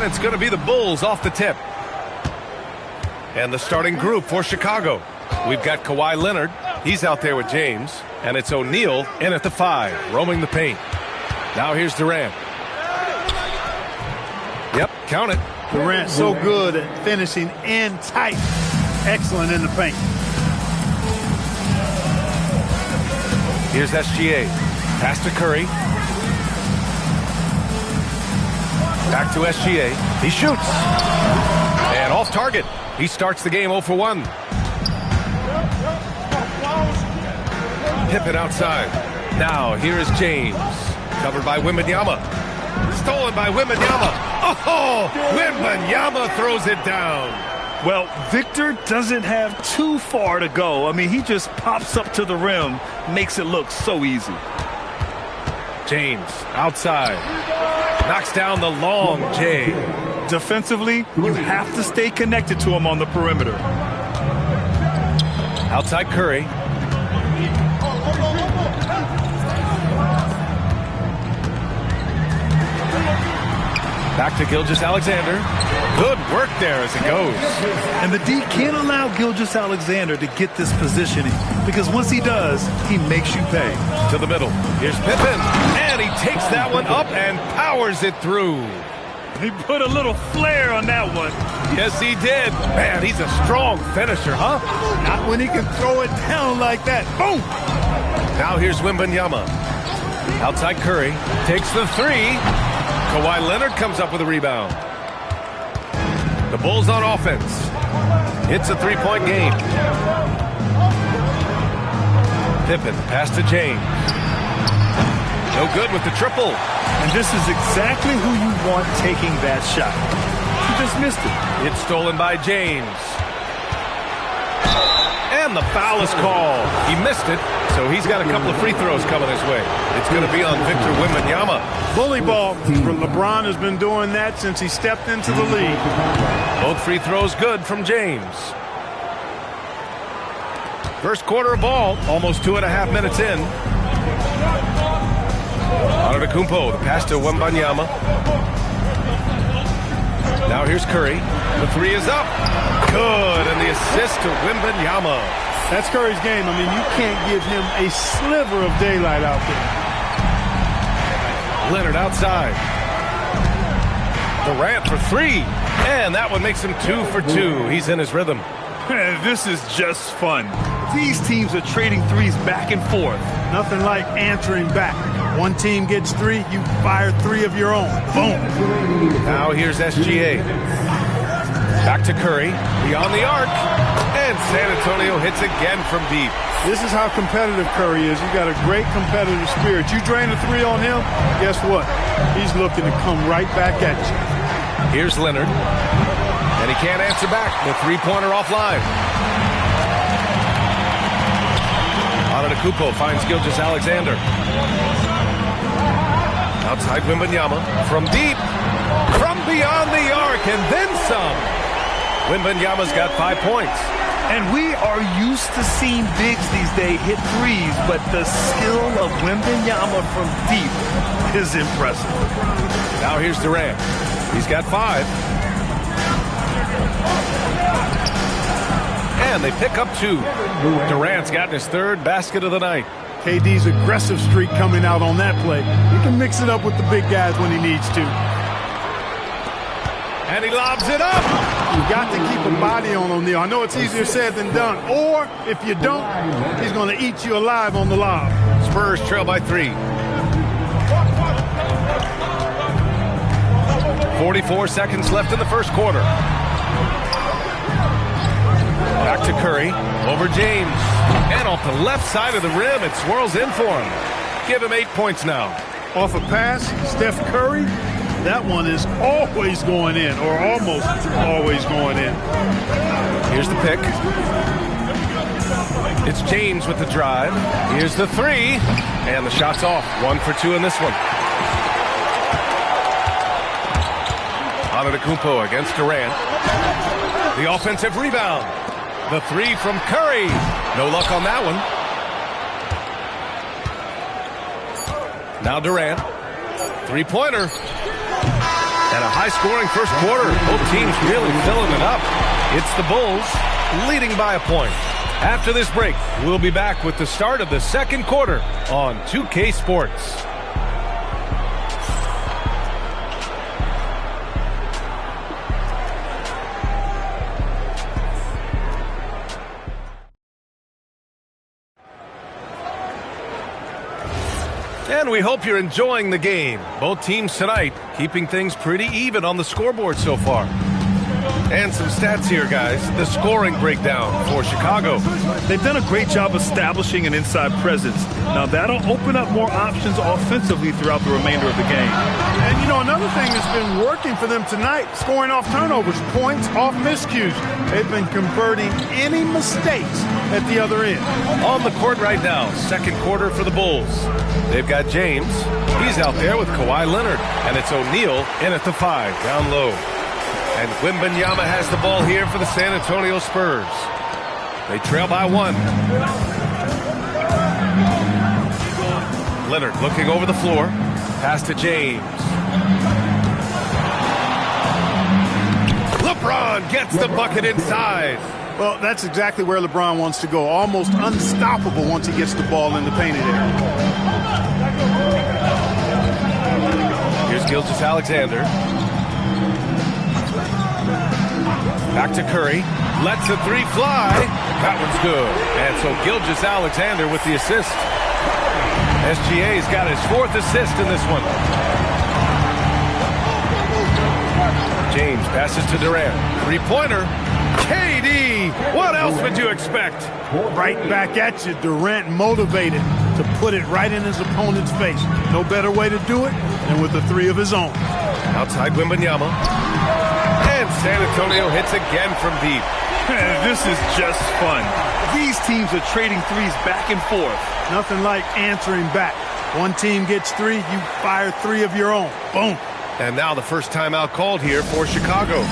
it's going to be the Bulls off the tip. And the starting group for Chicago. We've got Kawhi Leonard. He's out there with James. And it's O'Neal in at the 5, roaming the paint. Now here's Durant. Yep, count it. Durant so good at finishing in tight. Excellent in the paint. Here's SGA. Pass to Curry. Back to SGA. He shoots. And off target. He starts the game 0 for 1. Pippen outside. Now here is James. Covered by Wembanyama. Stolen by Wembanyama. Oh, Wembanyama throws it down. Well, Victor doesn't have too far to go. I mean, he just pops up to the rim, makes it look so easy. James outside. Knocks down the long J. Defensively, you have to stay connected to him on the perimeter. Outside Curry. Back to Gilgeous-Alexander. Good work there as it goes. And the D can't allow Gilgeous-Alexander to get this positioning because once he does, he makes you pay. To the middle. Here's Pippen. And he takes that one up and powers it through. He put a little flair on that one. Yes, he did. Man, he's a strong finisher, huh? Not when he can throw it down like that. Boom! Now here's Wembanyama. Outside Curry. Takes the 3. Kawhi Leonard comes up with a rebound. The Bulls on offense. It's a 3-point game. Pippen, pass to James. No good with the triple. And this is exactly who you want taking that shot. He just missed it. It's stolen by James. And the foul is called. He missed it, so he's got a couple of free throws coming his way. It's going to be on Victor Wembanyama. Bully ball. LeBron has been doing that since he stepped into the league. Both free throws good from James. First quarter of ball, almost 2.5 minutes in. Antetokounmpo, the pass to Wembanyama. Now here's Curry. The 3 is up. Good, and the assist to Wembanyama. That's Curry's game. I mean, you can't give him a sliver of daylight out there. Leonard outside. Durant for 3. And that one makes him 2 for 2. He's in his rhythm. This is just fun. These teams are trading threes back and forth. Nothing like answering back. One team gets 3, you fire 3 of your own. Boom. Now here's SGA. Back to Curry. Beyond the arc. And San Antonio hits again from deep. This is how competitive Curry is. You got a great competitive spirit. You drain a 3 on him, guess what? He's looking to come right back at you. Here's Leonard. And he can't answer back. The 3-pointer offline. Antetokounmpo finds Gilgeous-Alexander. Outside Wembanyama. From deep. From beyond the arc. And then some. Wembanyama's got 5 points. And we are used to seeing bigs these days hit threes, but the skill of Wembanyama from deep is impressive. Now here's Durant. He's got 5. And they pick up 2. Durant's gotten his 3rd basket of the night. KD's aggressive streak coming out on that play. He can mix it up with the big guys when he needs to. And he lobs it up. You got to keep a body on O'Neal. I know it's easier said than done. Or if you don't, he's going to eat you alive on the lob. Spurs trail by 3. 44 seconds left in the first quarter. Back to Curry. Over James. And off the left side of the rim, it swirls in for him. Give him 8 points now. Off a pass, Steph Curry. That one is always going in, or almost always going in. Here's the pick. It's James with the drive. Here's the 3. And the shot's off. 1 for 2 in this one. Antetokounmpo against Durant. The offensive rebound. The 3 from Curry. No luck on that one. Now Durant. 3-pointer. And a a high-scoring first quarter. Both teams really filling it up. It's the Bulls leading by a point. After this break, we'll be back with the start of the second quarter on 2K Sports. And we hope you're enjoying the game. Both teams tonight keeping things pretty even on the scoreboard so far. And some stats here, guys. The scoring breakdown for Chicago. They've done a great job establishing an inside presence. Now, that'll open up more options offensively throughout the remainder of the game. And, you know, another thing that's been working for them tonight, scoring off turnovers, points off miscues. They've been converting any mistakes at the other end. On the court right now, second quarter for the Bulls. They've got James. He's out there with Kawhi Leonard. And it's O'Neal in at the 5, down low. And Wembanyama has the ball here for the San Antonio Spurs. They trail by 1. Leonard looking over the floor. Pass to James. LeBron gets the bucket inside. Well, that's exactly where LeBron wants to go. Almost unstoppable once he gets the ball in the painted area. Here's Gilgeous-Alexander. Back to Curry. Lets the 3 fly. That one's good. And so Gilgeous-Alexander with the assist. SGA's got his 4th assist in this one. James passes to Durant. 3-pointer. KD! What else would you expect? Right back at you. Durant motivated to put it right in his opponent's face. No better way to do it than with a 3 of his own. Outside Wembanyama. And San Antonio hits again from deep. This is just fun. These teams are trading threes back and forth. Nothing like answering back. One team gets 3, you fire 3 of your own. Boom. And now the first timeout called here for Chicago.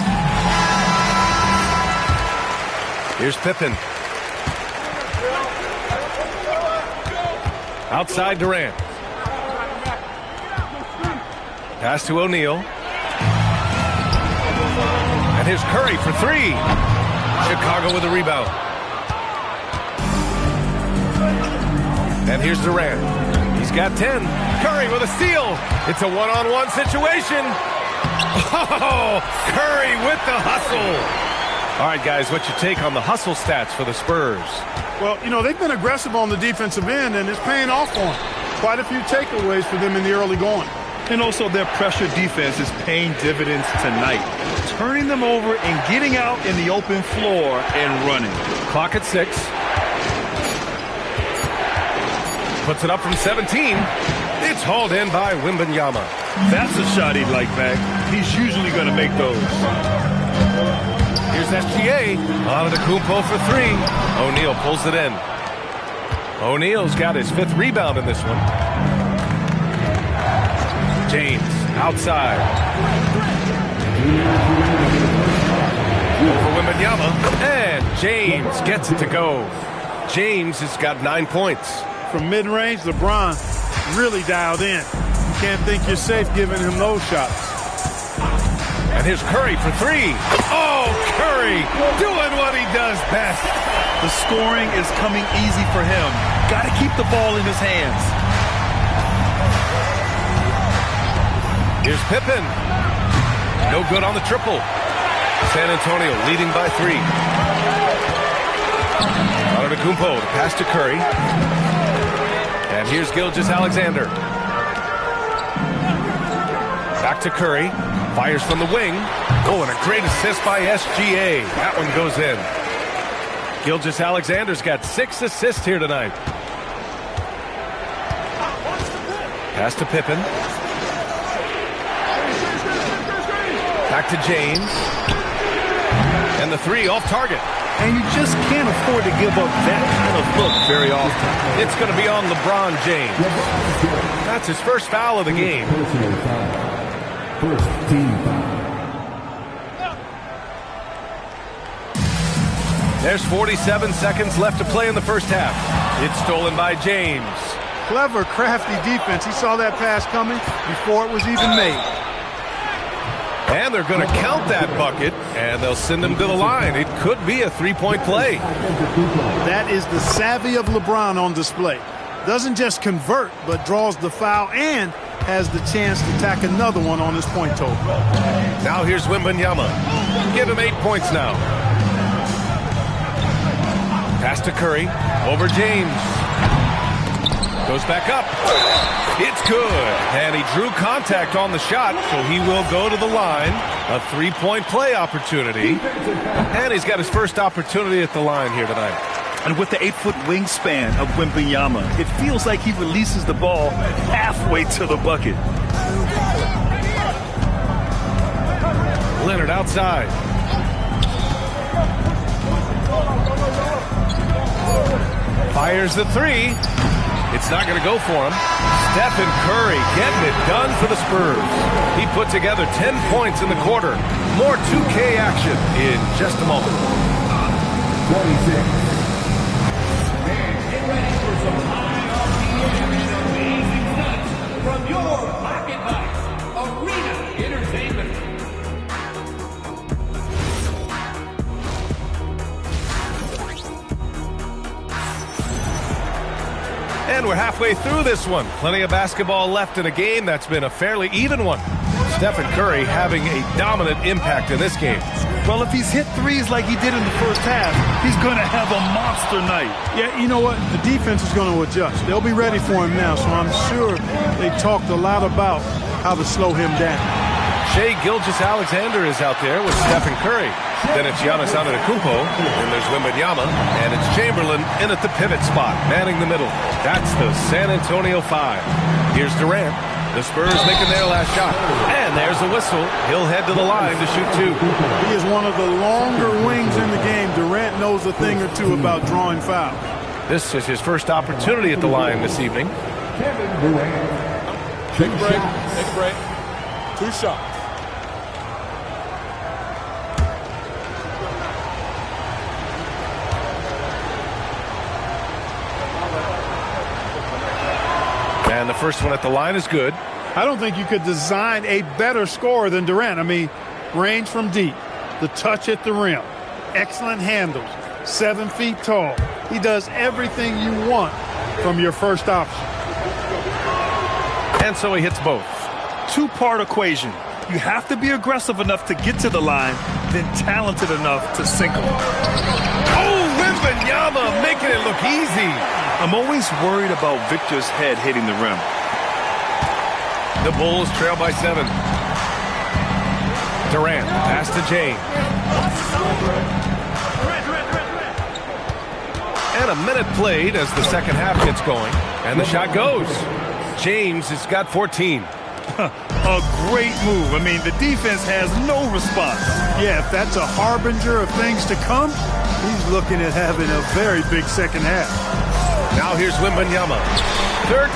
Here's Pippen. Outside Durant. Pass to O'Neal. And here's Curry for 3. Chicago with a rebound. And here's Durant. He's got 10. Curry with a steal. It's a one-on-one situation. Oh, Curry with the hustle. All right, guys, what's your take on the hustle stats for the Spurs? Well, you know, they've been aggressive on the defensive end, and it's paying off for them. Quite a few takeaways for them in the early going. And also their pressure defense is paying dividends tonight. Turning them over and getting out in the open floor and running. Clock at 6. Puts it up from 17. It's hauled in by Wembanyama. That's a shot he'd like back. He's usually going to make those. Here's SGA. Antetokounmpo for 3. O'Neal pulls it in. O'Neal's got his 5th rebound in this one. James outside. Over Wembanyama. And James gets it to go. James has got 9 points. From mid-range, LeBron really dialed in. You can't think you're safe giving him those shots. And here's Curry for 3. Oh, Curry doing what he does best. The scoring is coming easy for him. Got to keep the ball in his hands. Here's Pippen. No good on the triple. San Antonio leading by 3. Antetokounmpo, the pass to Curry. And here's Gilgeous-Alexander. Back to Curry. Fires from the wing. Oh, and a great assist by SGA. That one goes in. Gilgeous-Alexander's got 6 assists here tonight. Pass to Pippen. Back to James. And the 3 off target. And you just can't afford to give up that kind of look very often. It's going to be on LeBron James. That's his first foul of the game. First team foul. There's 47 seconds left to play in the first half. It's stolen by James. Clever, crafty defense. He saw that pass coming before it was even made. And they're going to count that bucket, and they'll send him to the line. It could be a three-point play. That is the savvy of LeBron on display. Doesn't just convert, but draws the foul and has the chance to tack another one on his point total. Now here's Wembanyama. Give him 8 points now. Pass to Curry. Over James. Goes back up. It's good. And he drew contact on the shot, so he will go to the line. A three-point play opportunity. And he's got his first opportunity at the line here tonight. And with the 8-foot wingspan of Wembanyama, it feels like he releases the ball halfway to the bucket. Leonard outside. Fires the three. It's not going to go for him. Stephen Curry getting it done for the Spurs. He put together 10 points in the quarter. More 2K action in just a moment. 26. From your Pocket Bucks Arena Entertainment. And we're halfway through this one. Plenty of basketball left in a game that's been a fairly even one. Stephen Curry having a dominant impact in this game. Well, if he's hit threes like he did in the first half, he's going to have a monster night. Yeah, you know what? The defense is going to adjust. They'll be ready for him now, so I'm sure they talked a lot about how to slow him down. Shai Gilgeous-Alexander is out there with Stephen Curry. Then it's Giannis Antetokounmpo, and there's Wembanyama, and it's Chamberlain in at the pivot spot, manning the middle. That's the San Antonio 5. Here's Durant. The Spurs making their last shot. And there's a whistle. He'll head to the line to shoot two. He is one of the longer wings in the game. Durant knows a thing or two about drawing fouls. This is his first opportunity at the line this evening. Kevin Durant. Take a break. Take a break. 2 shots. And the first one at the line is good. I don't think you could design a better scorer than Durant. I mean, range from deep, the touch at the rim, excellent handles, 7 feet tall. He does everything you want from your first option. And so he hits both. Two-part equation. You have to be aggressive enough to get to the line, then talented enough to sink them. Oh, Wembanyama making it look easy. I'm always worried about Victor's head hitting the rim. The Bulls trail by 7. Durant, pass to James. And a minute played as the second half gets going. And the shot goes. James has got 14. A great move. I mean, the defense has no response. Yeah, if that's a harbinger of things to come, he's looking at having a very big second half. Now here's Wembanyama. 13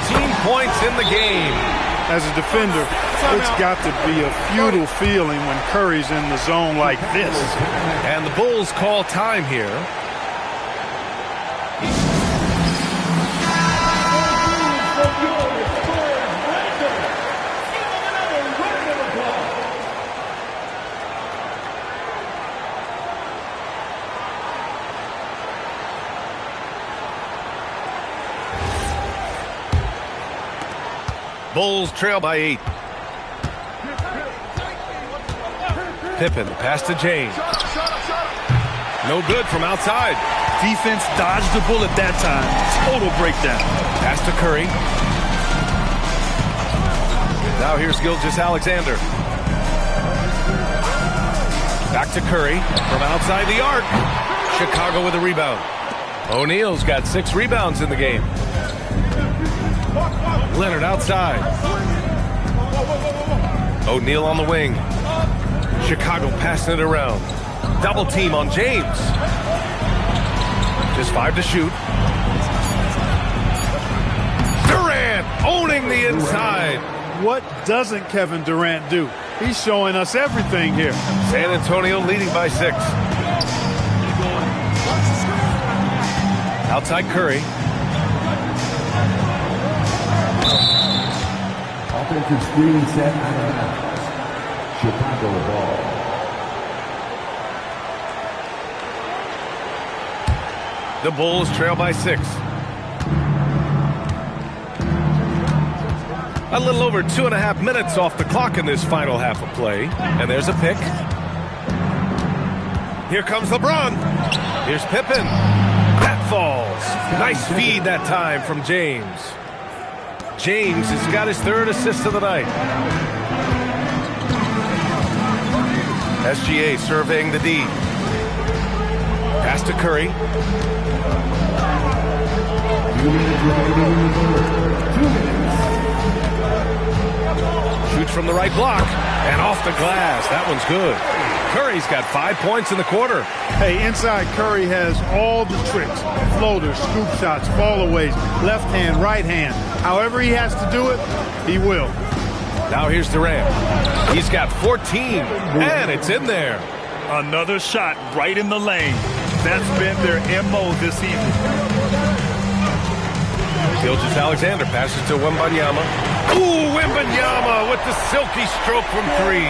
points in the game. As a defender, it's got to be a futile feeling when Curry's in the zone like this. And the Bulls call time here. Bulls trail by 8. Pippen, pass to James. No good from outside. Defense dodged the bullet that time. Total breakdown. Pass to Curry. Now here's Gilgeous-Alexander. Back to Curry from outside the arc. Chicago with a rebound. O'Neal's got 6 rebounds in the game. Leonard outside. O'Neal on the wing. Chicago passing it around. Double team on James. Just 5 to shoot. Durant owning the inside. What doesn't Kevin Durant do? He's showing us everything here. San Antonio leading by 6. Outside Curry. Offensive screen set. Chicago ball. The Bulls trail by 6. A little over 2.5 minutes off the clock in this final half of play. And there's a pick. Here comes LeBron. Here's Pippen. That falls. Nice feed that time from James. James has got his 3rd assist of the night. SGA surveying the D. Pass to Curry. Shoots from the right block and off the glass. That one's good. Curry's got 5 points in the quarter. Hey, inside Curry has all the tricks. Floaters, scoop shots, fallaways, left hand, right hand. However he has to do it, he will. Now here's Durant. He's got 14, and it's in there. Another shot right in the lane. That's been their MO this evening. Gilgeous-Alexander passes to Wembanyama. Ooh, Wembanyama with the silky stroke from 3.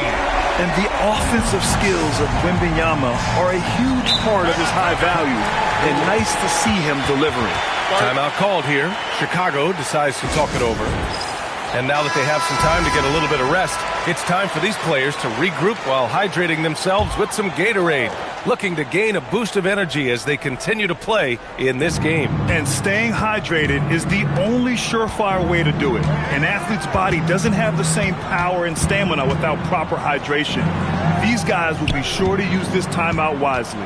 And the offensive skills of Wembanyama are a huge part of his high value. And nice to see him delivering. Timeout called here. Chicago decides to talk it over. And now that they have some time to get a little bit of rest, it's time for these players to regroup while hydrating themselves with some Gatorade, looking to gain a boost of energy as they continue to play in this game. And staying hydrated is the only surefire way to do it. An athlete's body doesn't have the same power and stamina without proper hydration. These guys will be sure to use this timeout wisely.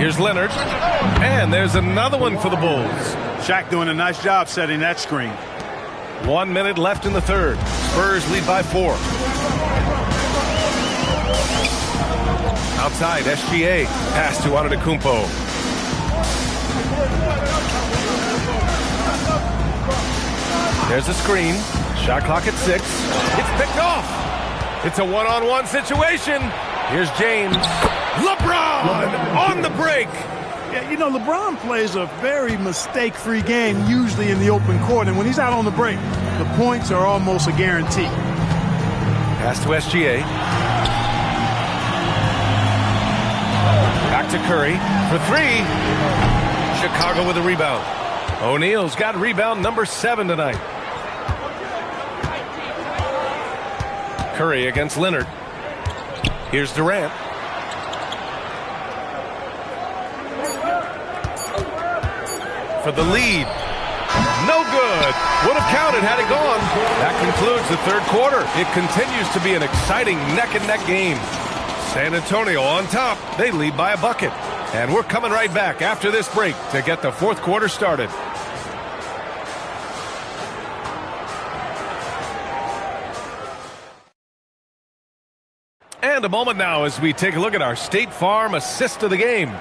Here's Leonard, and there's another one for the Bulls. Shaq doing a nice job setting that screen. 1 minute left in the 3rd. Spurs lead by 4. Outside, SGA. Pass to Antetokounmpo. There's a screen. Shot clock at 6. It's picked off. It's a one-on-one situation. Here's James. LeBron on the break. Yeah, you know, LeBron plays a very mistake-free game, usually in the open court, and when he's out on the break, the points are almost a guarantee. Pass to SGA. Back to Curry for 3. Chicago with a rebound. O'Neal's got rebound number 7 tonight. Curry against Leonard. Here's Durant. For the lead. No good. Would have counted had it gone. That concludes the 3rd quarter. It continues to be an exciting neck-and-neck game. San Antonio on top. They lead by a bucket. And we're coming right back after this break to get the 4th quarter started. And a moment now as we take a look at our State Farm assist of the game.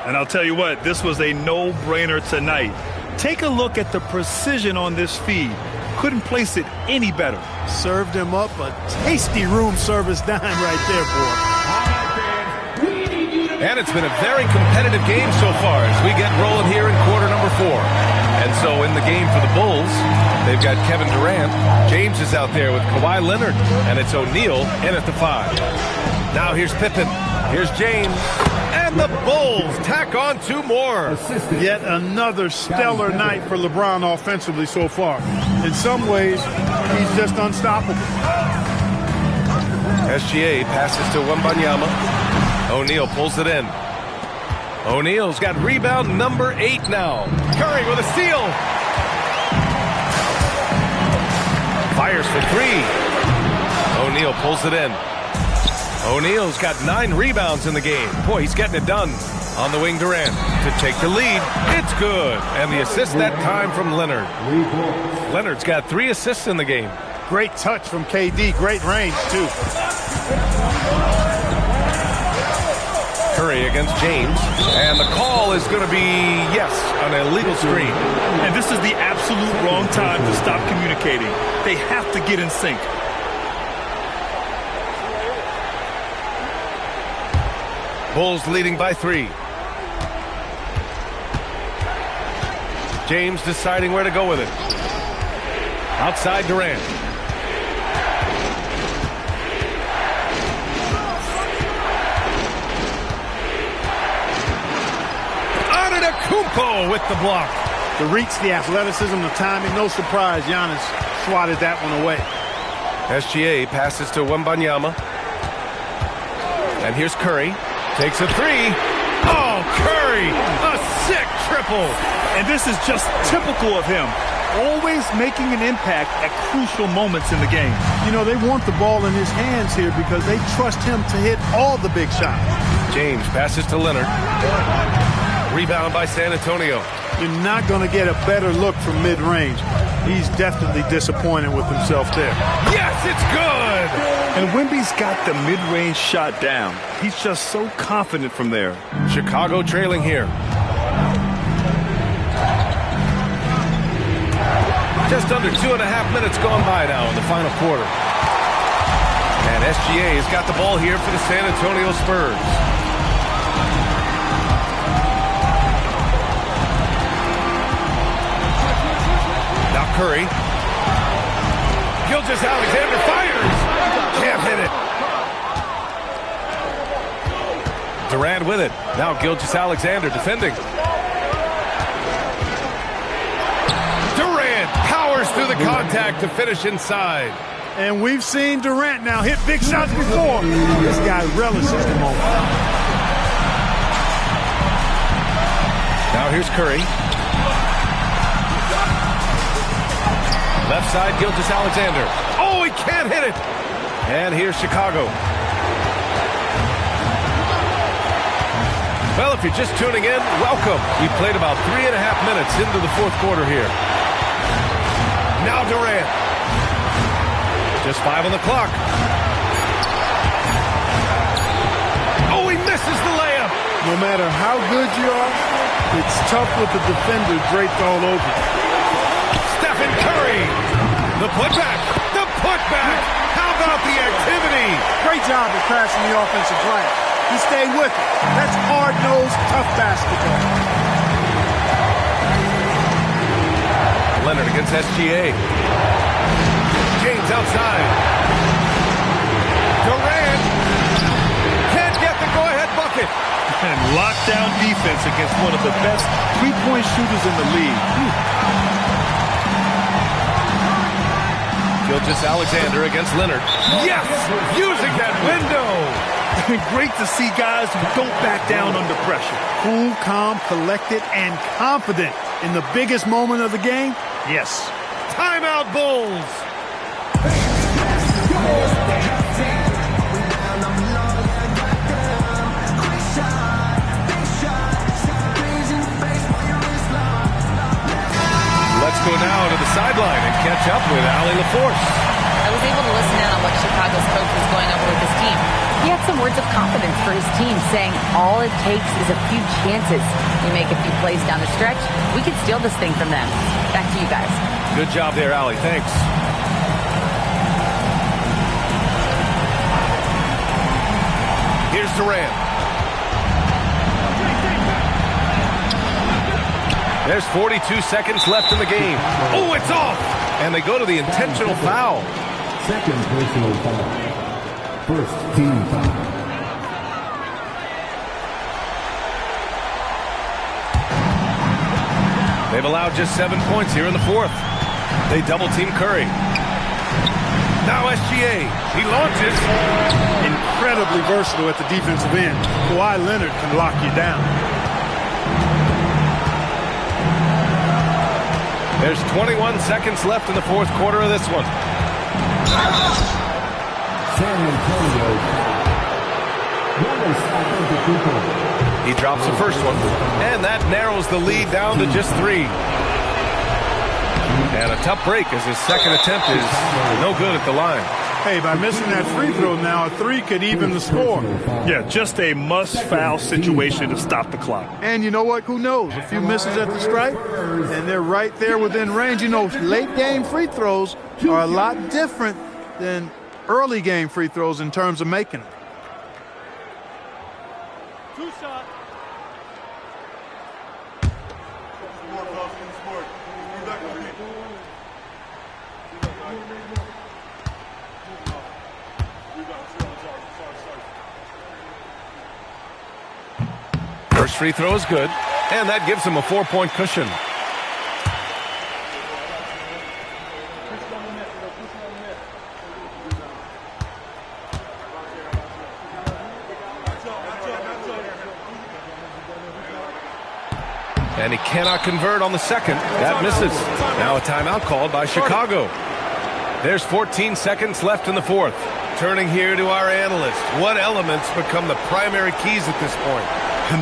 And I'll tell you what, this was a no-brainer tonight. Take a look at the precision on this feed. Couldn't place it any better. Served him up a tasty room service dime right there, boy. And it's been a very competitive game so far as we get rolling here in quarter number 4. And so in the game for the Bulls, they've got Kevin Durant. James is out there with Kawhi Leonard. And it's O'Neal in at the 5. Now here's Pippen. Here's James. And the Bulls tack on 2 more. Yet another stellar night for LeBron offensively so far. In some ways, he's just unstoppable. SGA passes to Wembanyama. O'Neal pulls it in. O'Neal's got rebound number 8 now. Curry with a steal. Fires for 3. O'Neal pulls it in. O'Neal's got 9 rebounds in the game. Boy, he's getting it done. On the wing, Durant to take the lead. It's good. And the assist that time from Leonard. Leonard's got 3 assists in the game. Great touch from KD. Great range, too. Curry against James. And the call is going to be, yes, an illegal screen. And this is the absolute wrong time to stop communicating. They have to get in sync. Bulls leading by 3. James deciding where to go with it. Outside Durant. Antetokounmpo with the block. The reach, the athleticism, the timing. No surprise Giannis swatted that one away. SGA passes to Wembanyama. And here's Curry. Takes a three. Oh, Curry! A sick triple. And this is just typical of him. Always making an impact at crucial moments in the game. You know, they want the ball in his hands here because they trust him to hit all the big shots. James passes to Leonard. Rebound by San Antonio. You're not going to get a better look from mid-range. He's definitely disappointed with himself there. Yes, it's good! And Wemby's got the mid-range shot down. He's just so confident from there. Chicago trailing here. Just under 2.5 minutes gone by now in the final quarter. And SGA has got the ball here for the San Antonio Spurs. Now Curry. Gilgeous-Alexander fires. Can't hit it. Durant with it. Now Gilgeous-Alexander defending. Durant powers through the contact to finish inside. And we've seen Durant now hit big shots before. This guy relishes the moment. Now here's Curry. Left side, Gilgeous-Alexander. Oh, he can't hit it. And here's Chicago. Well, if you're just tuning in, welcome. We played about 3.5 minutes into the fourth quarter here. Now Durant. Just 5 on the clock. Oh, he misses the layup. No matter how good you are, it's tough with the defender draped all over you. Stephen Curry. The putback. The putback. How about the activity? Great job of crashing the offensive glass. He stayed with it. That's hard-nosed, tough basketball. Leonard against SGA. James outside. Durant can't get the go-ahead bucket. And lockdown defense against one of the best three-point shooters in the league. Gilgeous-Alexander against Leonard. Yes! Using that window! Great to see guys who don't back down under pressure. Cool, calm, collected, and confident in the biggest moment of the game. Yes. Timeout, Bulls! Let's go now to the sideline and catch up with Allie LaForce. I was able to listen in on what Chicago's coach was going over with his team. He had some words of confidence for his team, saying all it takes is a few chances. We make a few plays down the stretch, we can steal this thing from them. Back to you guys. Good job there, Allie. Thanks. Here's Durant. There's 42 seconds left in the game. Oh, it's off! And they go to the intentional foul. Second personal foul. First team foul. They've allowed just 7 points here in the fourth. They double-team Curry. Now SGA. He launches. Incredibly versatile at the defensive end. Kawhi Leonard can lock you down. There's 21 seconds left in the fourth quarter of this one. San Antonio. He drops the first one, and that narrows the lead down to just 3. And a tough break as his second attempt is no good at the line. Hey, by missing that free throw now, a 3 could even the score. Yeah, just a must-foul situation to stop the clock. And you know what? Who knows? A few misses at the stripe, and they're right there within range. You know, late-game free throws are a lot different than early-game free throws in terms of making them. Two shot. First free throw is good. And that gives him a 4-point cushion. And he cannot convert on the second. That misses. Now a timeout called by Chicago. There's 14 seconds left in the fourth. Turning here to our analyst. What elements become the primary keys at this point?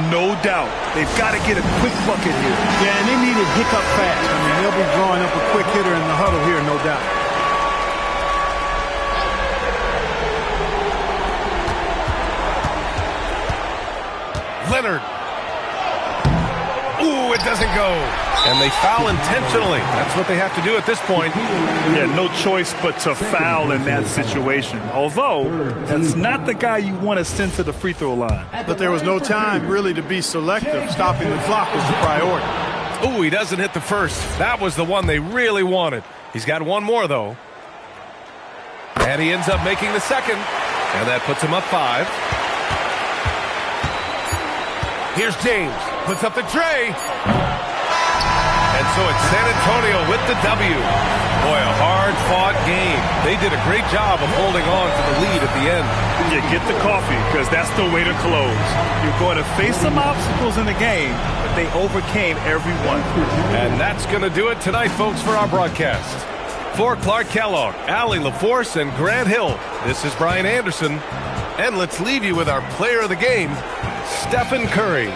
No doubt. They've got to get a quick bucket here. Yeah, and they need it hiccup fast. I mean, they'll be drawing up a quick hitter in the huddle here, no doubt. Leonard. Ooh, it doesn't go. And they foul intentionally. That's what they have to do at this point. Yeah, no choice but to foul in that situation. Although, that's not the guy you want to send to the free throw line. But there was no time really to be selective. Stopping the clock was the priority. Ooh, he doesn't hit the first. That was the one they really wanted. He's got one more, though. And he ends up making the second. And that puts him up 5. Here's James. Puts up the tray. And so it's San Antonio with the W. Boy, a hard-fought game. They did a great job of holding on to the lead at the end. You get the coffee, because that's the way to close. You're going to face some obstacles in the game, but they overcame every one. And that's going to do it tonight, folks, for our broadcast. For Clark Kellogg, Allie LaForce, and Grant Hill, this is Brian Anderson. And let's leave you with our player of the game, Stephen Curry.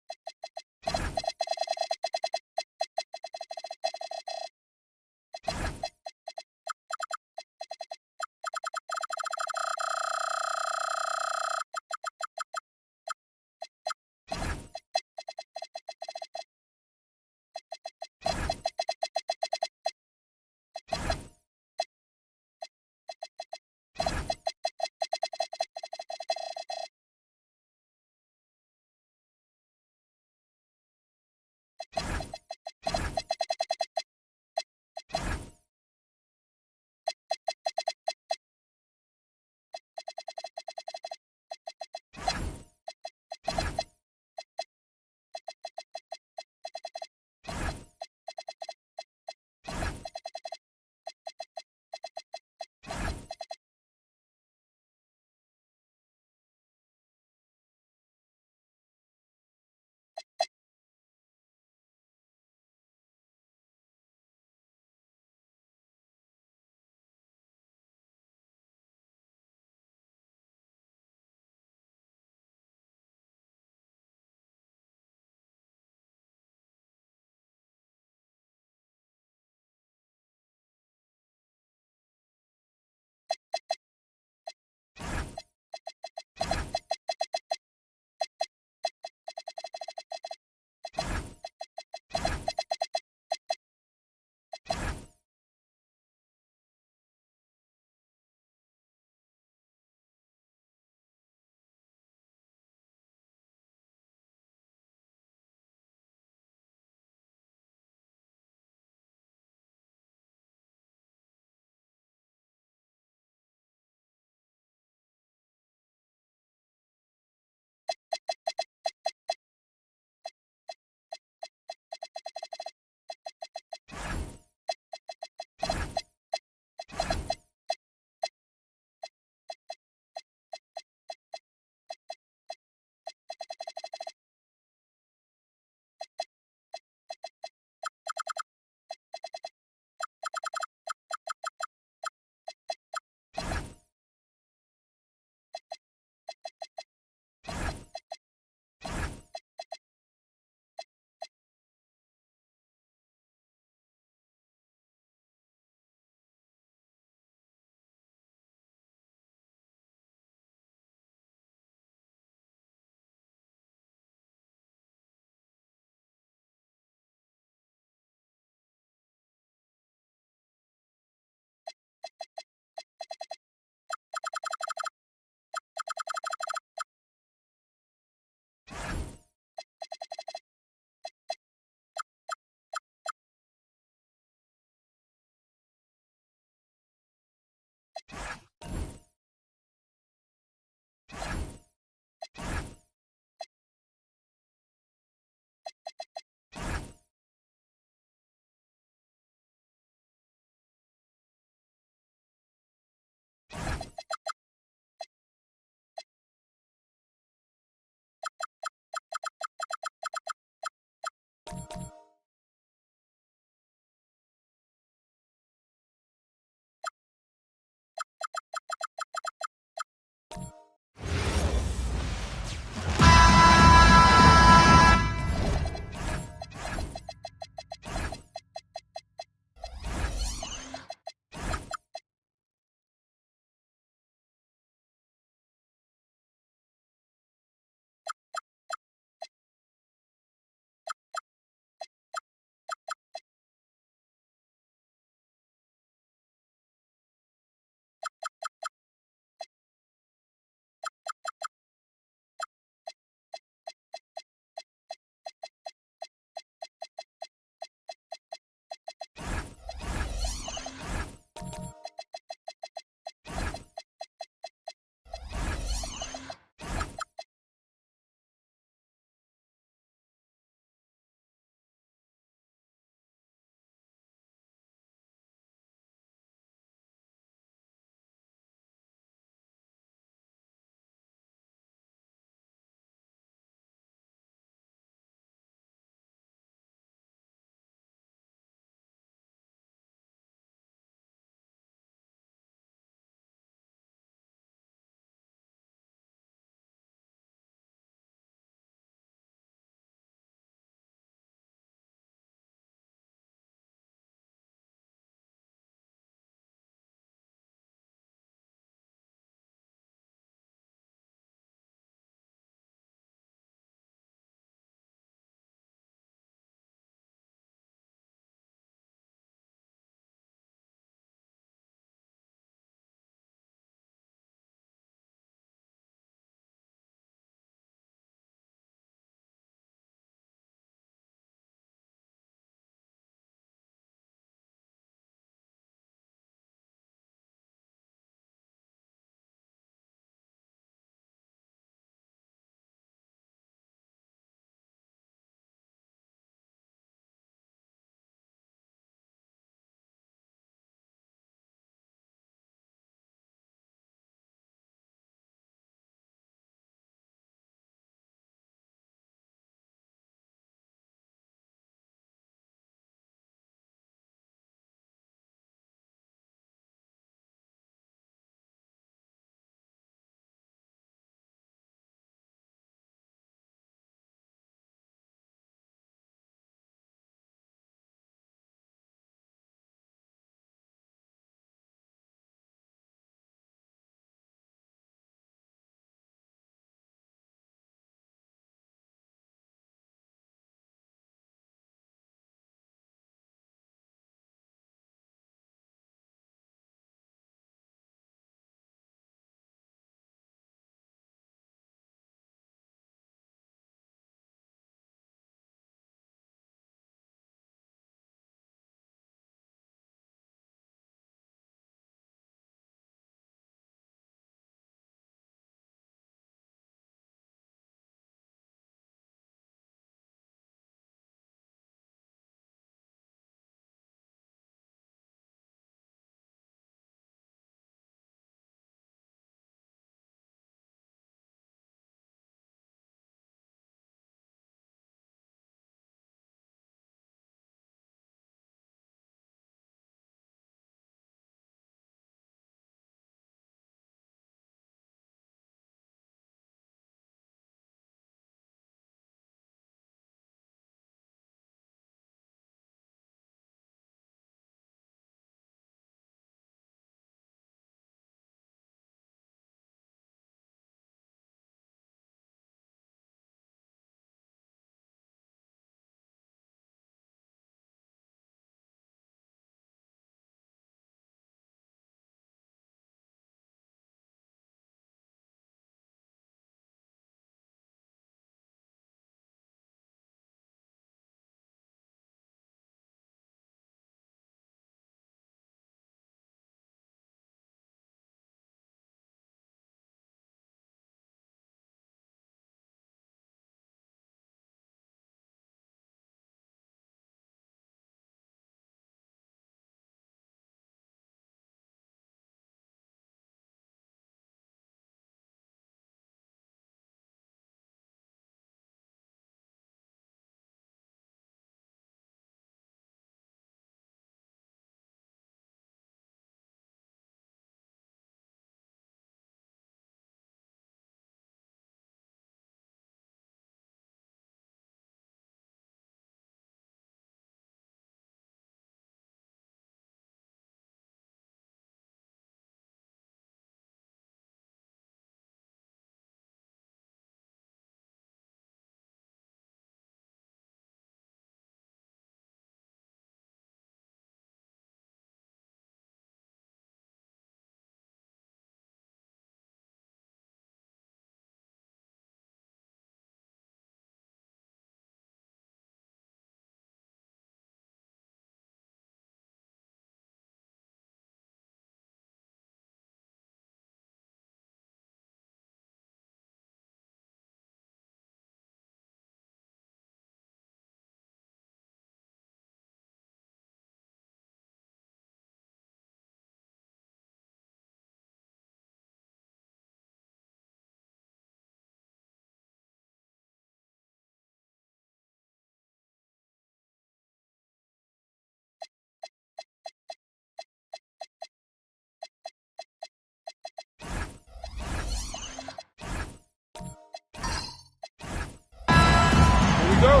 go.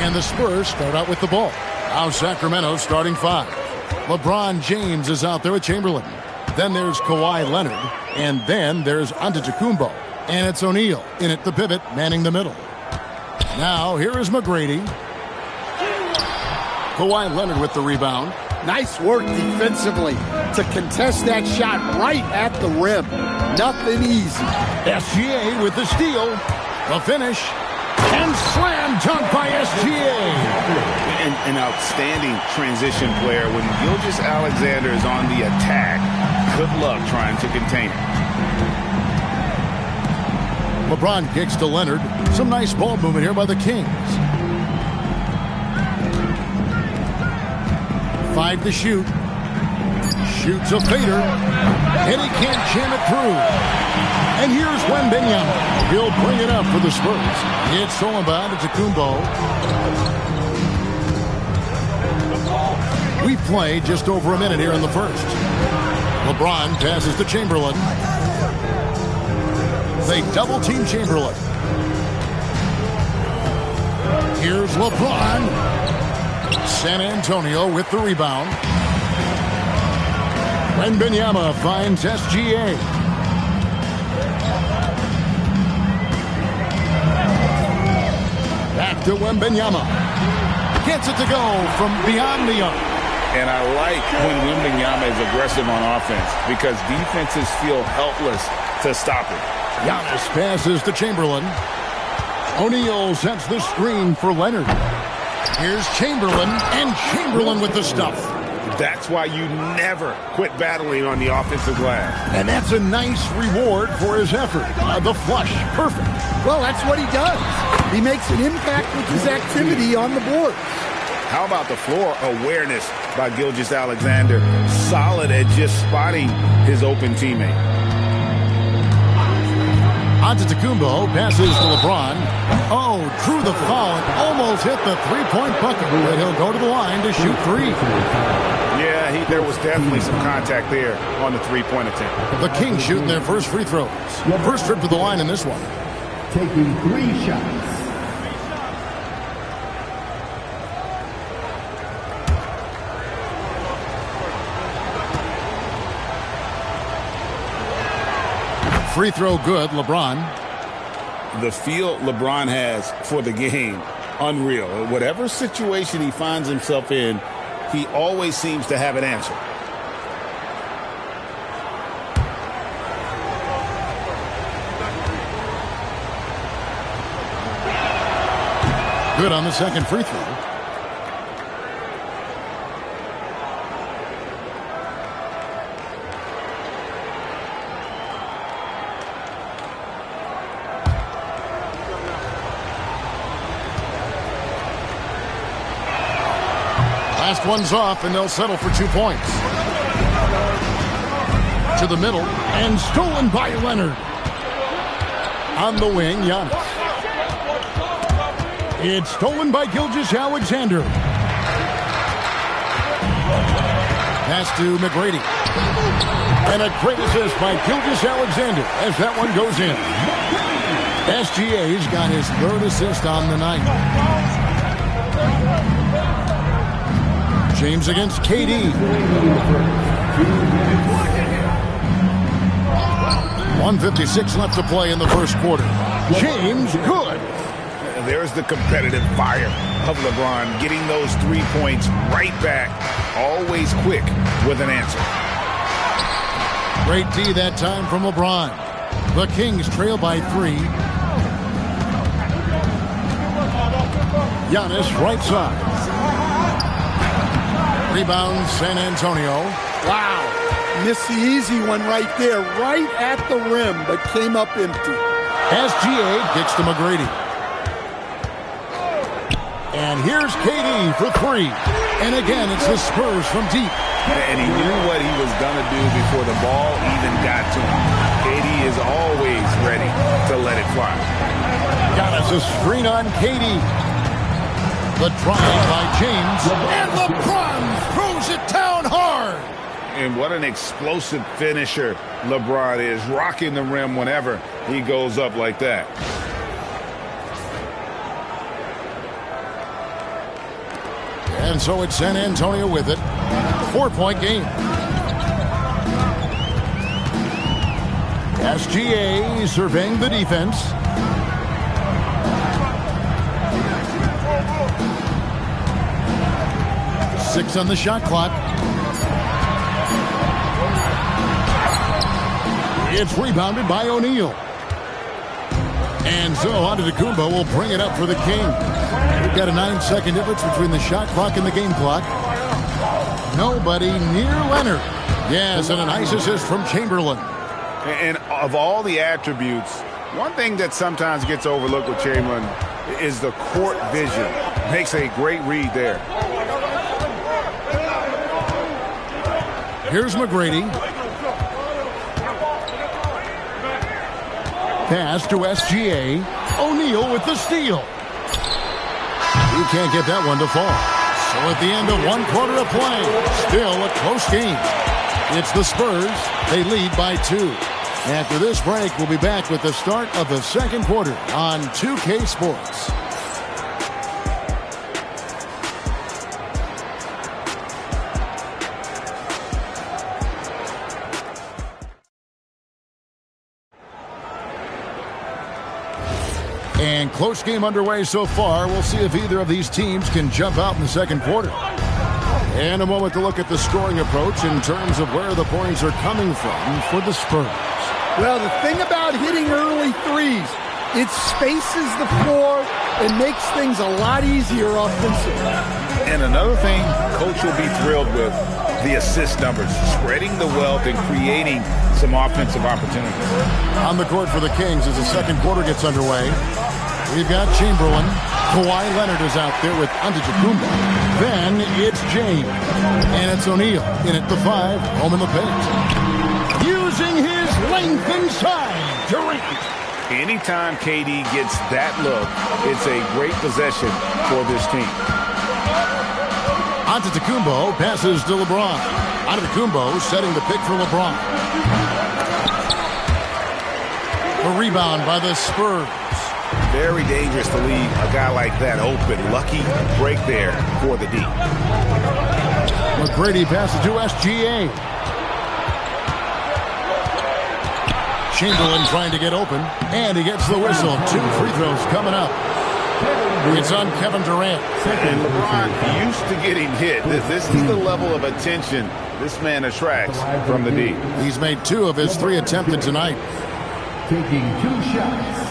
And the Spurs start out with the ball. Now Sacramento starting 5. LeBron James is out there with Chamberlain. Then there's Kawhi Leonard. And then there's Antetokounmpo. And it's O'Neal in at the pivot, manning the middle. Now here is McGrady. Kawhi Leonard with the rebound. Nice work defensively to contest that shot right at the rim. Nothing easy. SGA with the steal. The finish. And slam dunk by SGA. An outstanding transition player. When Gilgeous-Alexander is on the attack, good luck trying to contain him. LeBron kicks to Leonard. Some nice ball movement here by the Kings. 5 to shoot. Shoots a fader. And he can't jam it through. And here's Wembanyama. He'll bring it up for the Spurs. It's stolen by Antetokounmpo. We play just over a minute here in the first. LeBron passes to Chamberlain. They double-team Chamberlain. Here's LeBron. San Antonio with the rebound. Wembanyama finds SGA. Back to Wembanyama. Gets it to go from beyond the arc. And I like when Wembanyama is aggressive on offense because defenses feel helpless to stop it. Giannis passes to Chamberlain. O'Neal sets the screen for Leonard. Here's Chamberlain, and Chamberlain with the stuff. That's why you never quit battling on the offensive glass. And that's a nice reward for his effort. The flush, perfect. Well, that's what he does. He makes an impact with his activity on the board. How about the floor awareness by Gilgeous-Alexander? Solid at just spotting his open teammate. Antetokounmpo passes to LeBron. Oh, drew the foul and almost hit the three-point bucket. But he'll go to the line to shoot 3. Yeah, there was definitely some contact there on the three-point attempt. The Kings shooting their first free throws. First trip to the line in this one. Taking 3 shots. Free throw good, LeBron. The feel LeBron has for the game, unreal. Whatever situation he finds himself in, he always seems to have an answer. Good on the second free throw. Last one's off, and they'll settle for 2 points. To the middle, and stolen by Leonard. On the wing, Giannis. It's stolen by Gilgeous-Alexander. Pass to McGrady. And a great assist by Gilgeous-Alexander as that one goes in. SGA's got his 3rd assist on the night. James against KD. 1:56 left to play in the first quarter. James, good. There's the competitive fire of LeBron, getting those 3 points right back, always quick with an answer. Great D that time from LeBron. The Kings trail by 3. Giannis right side. Rebound San Antonio. Wow. Missed the easy one right there, right at the rim, but came up empty. SGA kicks to McGrady. And here's KD for 3. And again, it's the Spurs from deep. And he knew what he was going to do before the ball even got to him. KD is always ready to let it fly. Got us a screen on KD. The drive by James. And LeBron throws it down hard. And what an explosive finisher LeBron is, rocking the rim whenever he goes up like that. And so it's San Antonio with it. 4-point game. SGA surveying the defense. Six on the shot clock. It's rebounded by O'Neal. And so Antetokounmpo will bring it up for the Kings. We've got a 9-second difference between the shot clock and the game clock. Nobody near Leonard. Yes, and a nice assist from Chamberlain. And of all the attributes, one thing that sometimes gets overlooked with Chamberlain is the court vision. Makes a great read there. Here's McGrady. Pass to SGA. O'Neal with the steal. He can't get that one to fall. So at the end of 1 quarter of play, still a close game. It's the Spurs. They lead by 2. After this break, we'll be back with the start of the second quarter on 2K Sports. And close game underway so far. We'll see if either of these teams can jump out in the second quarter. And a moment to look at the scoring approach in terms of where the points are coming from for the Spurs. Well, the thing about hitting early threes, it spaces the floor and makes things a lot easier offensively. And another thing Coach will be thrilled with, the assist numbers, spreading the wealth and creating some offensive opportunities. On the court for the Kings as the second quarter gets underway, we've got Chamberlain. Kawhi Leonard is out there with Antetokounmpo. Then it's James. And it's O'Neal in at the 5, home in the paint. Using his length inside, Durant. Anytime KD gets that look, it's a great possession for this team. Antetokounmpo passes to LeBron. Antetokounmpo setting the pick for LeBron. A rebound by the Spurs. Very dangerous to leave a guy like that open. Lucky break there for the D. McGrady passes to SGA. Chamberlain trying to get open, and he gets the whistle. 2 free throws coming up. It's on Kevin Durant. And LeBron used to getting hit. This is the level of attention this man attracts from the D. He's made 2 of his 3 attempted tonight. Taking 2 shots.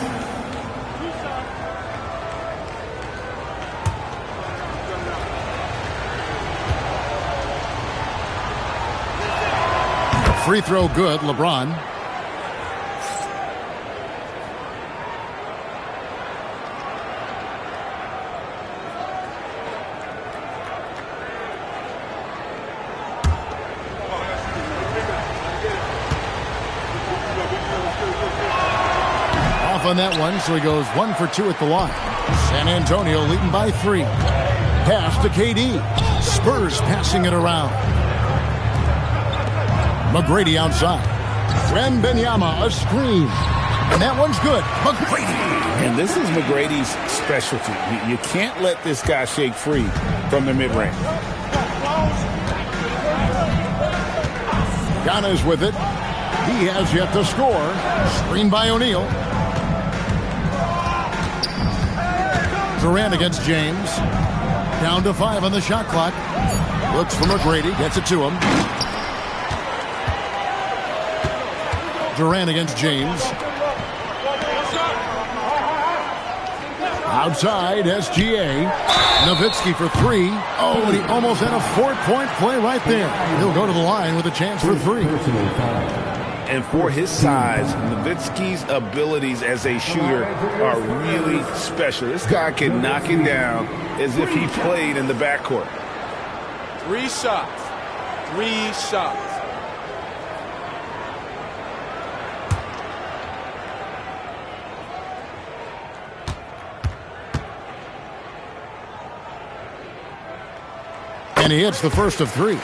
Free throw good, LeBron. Off on that one, so he goes 1 for 2 at the line. San Antonio leading by 3. Pass to KD. Spurs passing it around. McGrady outside. Wembanyama, a screen. And that one's good. McGrady. And this is McGrady's specialty. You can't let this guy shake free from the mid-range. Giannis with it. He has yet to score. Screen by O'Neal. Durant against James. Down to 5 on the shot clock. Looks for McGrady. Gets it to him. Durant against James. Outside, SGA. Nowitzki for 3. Oh, and he almost had a 4-point play right there. He'll go to the line with a chance for 3. And for his size, Nowitzki's abilities as a shooter are really special. This guy can knock it down as if he played in the backcourt. 3 shots. 3 shots. And he hits the first of 3.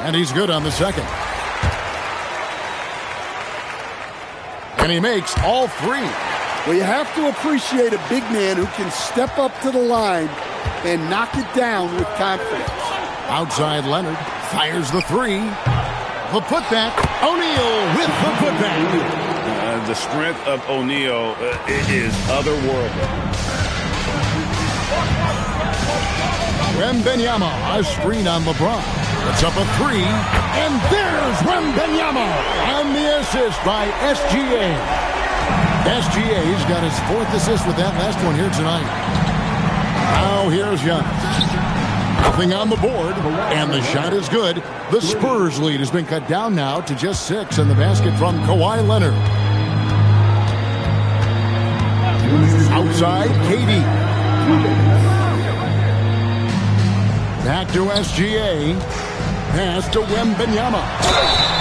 And he's good on the second. And he makes all three. Well, you have to appreciate a big man who can step up to the line and knock it down with confidence. Outside Leonard fires the three. The putback. O'Neal with the putback. The strength of O'Neal is otherworldly. Wembanyama, a screen on LeBron. It's up a three, and there's Wembanyama on the assist by SGA. SGA's got his 4th assist with that last one here tonight. Now here's Giannis. Nothing on the board, and the shot is good. The Spurs lead has been cut down now to just 6, and the basket from Kawhi Leonard. Outside, KD. Back to SGA. Pass to Wembanyama.